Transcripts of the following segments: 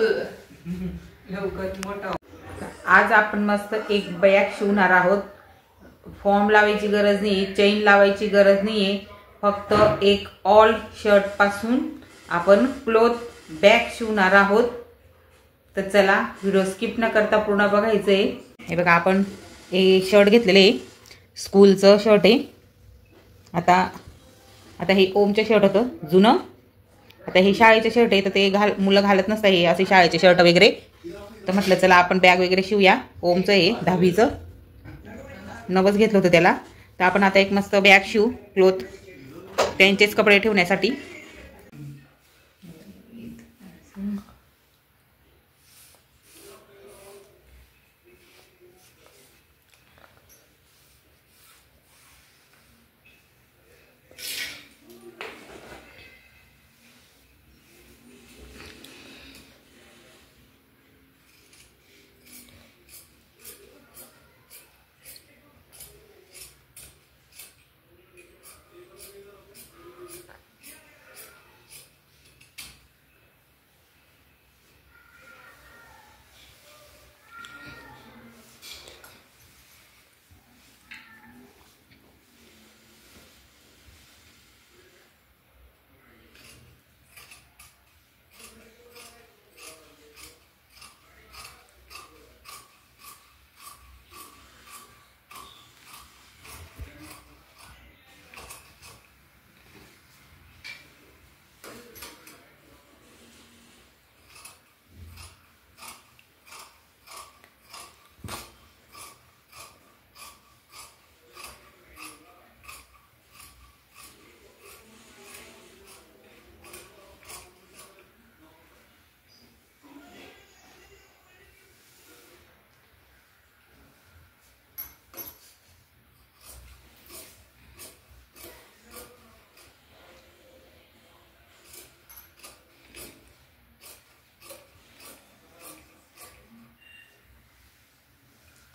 लवकर मोठा। आज आपण मस्त एक बॅग शिवणार आहोत। फॉर्म लावायची गरज नाही, चेन लावायची गरज नाहीये, फक्त एक ऑल शर्ट पासून आपण क्लॉथ बॅग शिवणार आहोत। तर चला व्हिडिओ स्किप न करता पूर्ण बघायचंय। हे बघा आपण हे शर्ट घेतलेले स्कूलचं शर्ट आहे। आता हे ओमचं शर्ट होतं जुनं, आता हे शाळेचे शर्ट आहे। तर ते मुलं घालत नसतात हे असे शाळेचे शर्ट वगैरे। तर म्हटलं चला आपण बॅग वगैरे शिवूया। ओमचं आहे 10वीचं, नवच घेतलं होतं त्याला। तर आपण आता एक मस्त बॅग शिवू क्लॉथ, त्यांचेच कपडे ठेवण्यासाठी।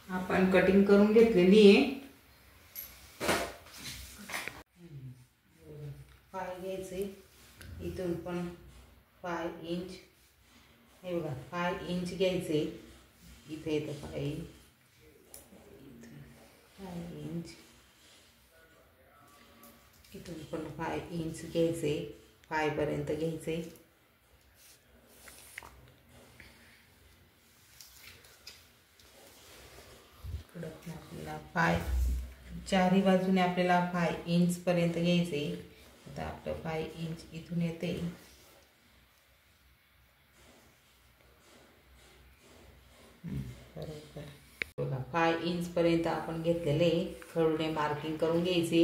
आपण कटिंग करून घेतलेली आहे। पाय घ्यायचे, इथून पण 5 इंच, हे बघा 5 इंच घ्यायचे, इथे येतं 5 इंच, इथून पण 5 इंच घ्यायचे, पायपर्यंत घ्यायचे। आपल्याला पाय चारही बाजूने आपल्याला 5 इंच पर्यंत घ्यायचे। आता आपलं 5 इंच इथून येते, बरोबर बघा 5 इंच पर्यंत आपण घेतलेले। खडूने मार्किंग करून घ्यायचे,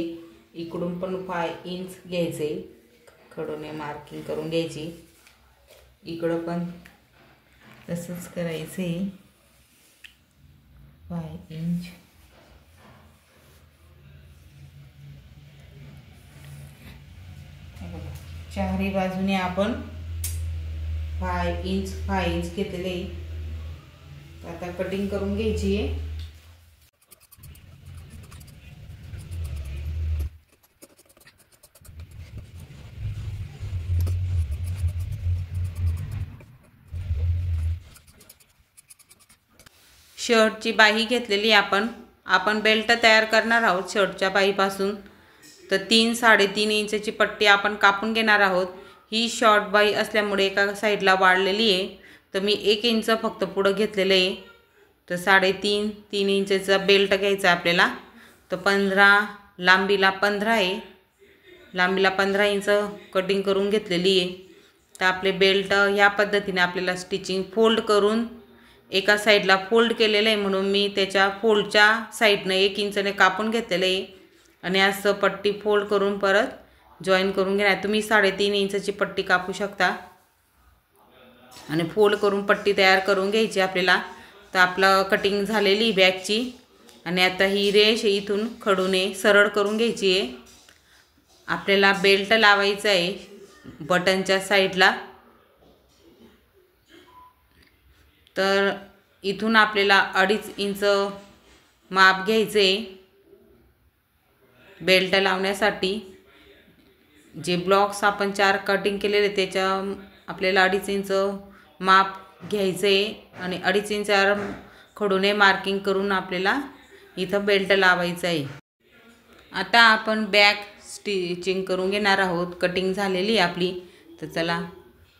इकडून पण 5 इंच घ्यायचे, खडूने मार्किंग करून घ्यायची, इकडं पण तसंच करायचे 5 इंच। चारही बाजूने आपण 5 इंच घेतलेले। आता कटिंग करून घ्यायची आहे। शर्टची बाही घेतलेली आपण बेल्ट तयार करणार आहोत शर्टच्या बाहीपासून। तर 3-3.5 इंचची पट्टी आपण कापून घेणार आहोत। ही शॉर्ट बाही असल्यामुळे एका साईडला वाढलेली आहे, तर मी 1 इंच फक्त पुढं घेतलेलं आहे। तर 3.5-3 इंचचा बेल्ट घ्यायचा आपल्याला। तर 15 लांबीला 15 आहे, लांबीला 15 इंच कटिंग करून घेतलेली आहे। तर आपले बेल्ट ह्या पद्धतीने आपल्याला स्टिचिंग फोल्ड करून एका साईडला फोल्ड केलेलं आहे, म्हणून मी त्याच्या फोल्डच्या साईडनं 1 इंचने कापून घेतलेलं आहे। आणि असं पट्टी फोल्ड करून परत जॉईन करून घेणार। तुम्ही 3.5 इंचची पट्टी कापू शकता आणि फोल्ड करून पट्टी तयार करून घ्यायची आपल्याला। तर आपलं कटिंग झालेली बॅगची, आणि आता ही रेष इथून खडूने सरळ करून घ्यायची आहे। आपल्याला बेल्ट लावायचा आहे बटनच्या साईडला। तर इथून आपल्याला 2.5 इंच माप घ्यायचे बेल्ट लावण्यासाठी। जे ब्लॉक्स आपण 4 कटिंग केलेले त्याच्या आपल्याला 2.5 इंच माप घ्यायचं आहे आणि 2.5 इंचावर खडूने मार्किंग करून आपल्याला इथं बेल्ट लावायचा आहे। आता आपण बॅक स्टिचिंग करून घेणार आहोत। कटिंग झालेली आहे आपली। तर चला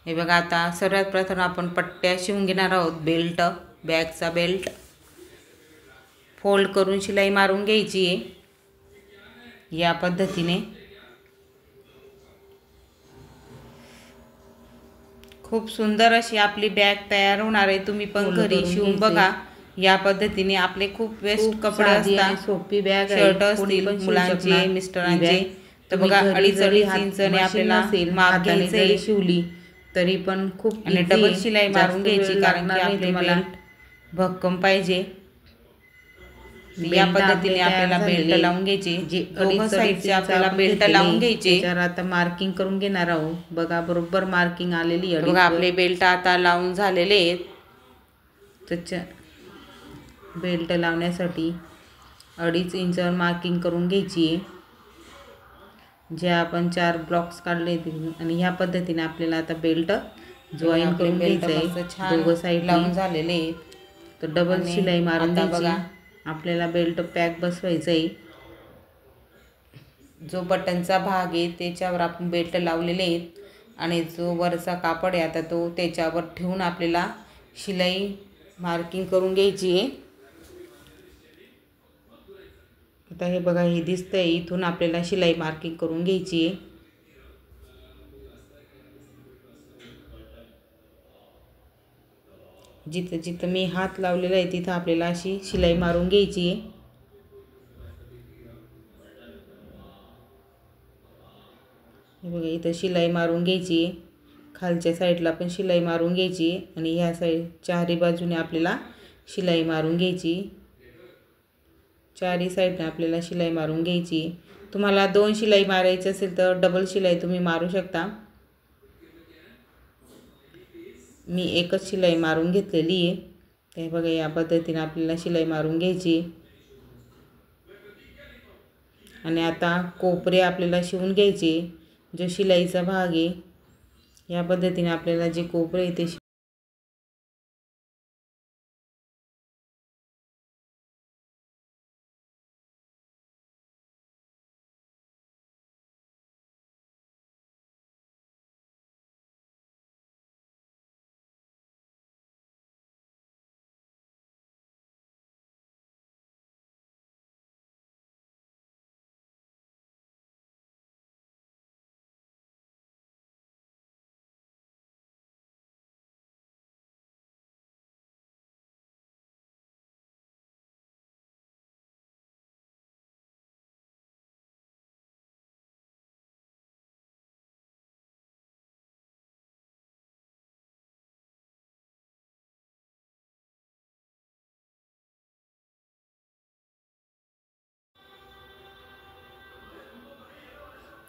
हे बघा, आता सर्वात प्रथम आपण पट्ट्या शिवून घेणार आहोत। बॅकचा बेल्ट फोल्ड करून शिलाई मारून घ्यायची आहे या पद्धतीने। खूप सुंदर अशी आपली बॅग तयार होणार आहे। तुम्ही पण घरी शिवून बघा या पद्धतीने। आपले खूप वेस्ट कपडे असतात, सोपी बॅग, शर्ट असतील मुलांचे, मिस्टरांचे, तर बघा 2.5 इंचाने आपल्याला माप घ्यायचे। शिवली तरी पण खूप आणि डबल शिलाई मारून घ्यायची, कारण की आपले बेल्ट भक्कम पाहिजे। या पद्धतीने आपल्याला बेल्ट लावून घ्यायचे। दोन्ही साईडचे आपल्याला बेल्ट लावून घ्यायचे। तर आता मार्किंग करून घेणार आहोत। बघा बरोबर मार्किंग आलेली आहे। बघा आपले बेल्ट आता लावून झालेले आहेत। त्याच्या बेल्ट लावण्यासाठी 2.5 इंचावर मार्किंग करून घ्यायची आहे। जे आपण 4 ब्लॉक्स काढले आणि ह्या पद्धतीने आपल्याला आता बेल्ट जॉईन करून घ्यायचं आहे। दोघं साईड लावून झालेले आहेत। तर डबल शिलाई मारून बघा आपल्याला बेल्ट पॅक बसवायचा आहे। जो बटनचा भाग आहे त्याच्यावर आपण बेल्ट लावलेले आहेत आणि जो वरचा कापड आहे आता तो त्याच्यावर ठेवून आपल्याला शिलाई मार्किंग करून घ्यायची आहे। आता हे बघा, हे दिसतंय, इथून आपल्याला शिलाई मार्किंग करून घ्यायची आहे। जिथं जिथं मी हात लावलेला आहे तिथं आपल्याला अशी शिलाई मारून घ्यायची आहे। हे बघा, इथं शिलाई मारून घ्यायची आहे। खालच्या साईडला पण शिलाई मारून घ्यायची आणि ह्या साईड चारही बाजूने आपल्याला शिलाई मारून घ्यायची। चारही साईडने आपल्याला शिलाई मारून घ्यायची। तुम्हाला 2 शिलाई मारायची असेल तर डबल शिलाई तुम्ही मारू शकता। मी एकच शिलाई मारून घेतलेली आहे। ते बघा, या पद्धतीने आपल्याला शिलाई मारून घ्यायची आणि आता कोपरे आपल्याला शिवून घ्यायचे। जो शिलाईचा भाग आहे या पद्धतीने आपल्याला जे कोपरे आहे ते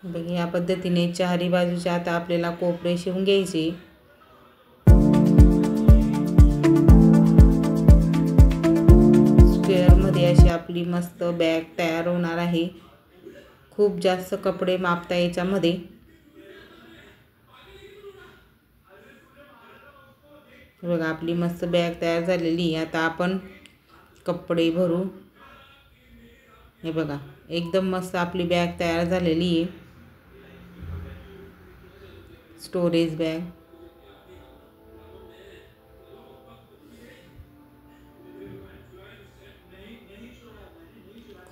बघा, या पद्धतीने चारही बाजूचे आता आपल्याला कोपरे शिवून घ्यायचे। स्क्वेअर मध्ये अशी आपली मस्त बॅग तयार होणार आहे। खूप जास्त कपडे मापता याच्यामध्ये। बघा, आपली मस्त बॅग तयार झालेली आहे। आता आपण कपडे भरू। हे बघा, एकदम मस्त आपली बॅग तयार झालेली आहे। Storage bag.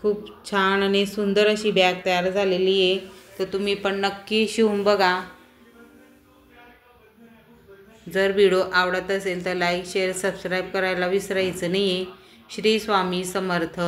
खूप छान आणि सुंदर अशी बॅग तयार झालेली आहे। तर तुम्ही पण नक्की शिवून बघा। जर व्हिडिओ आवडत असेल तर लाईक, शेअर, सबस्क्राईब करायला विसरायचं नाही आहे। श्री स्वामी समर्थ।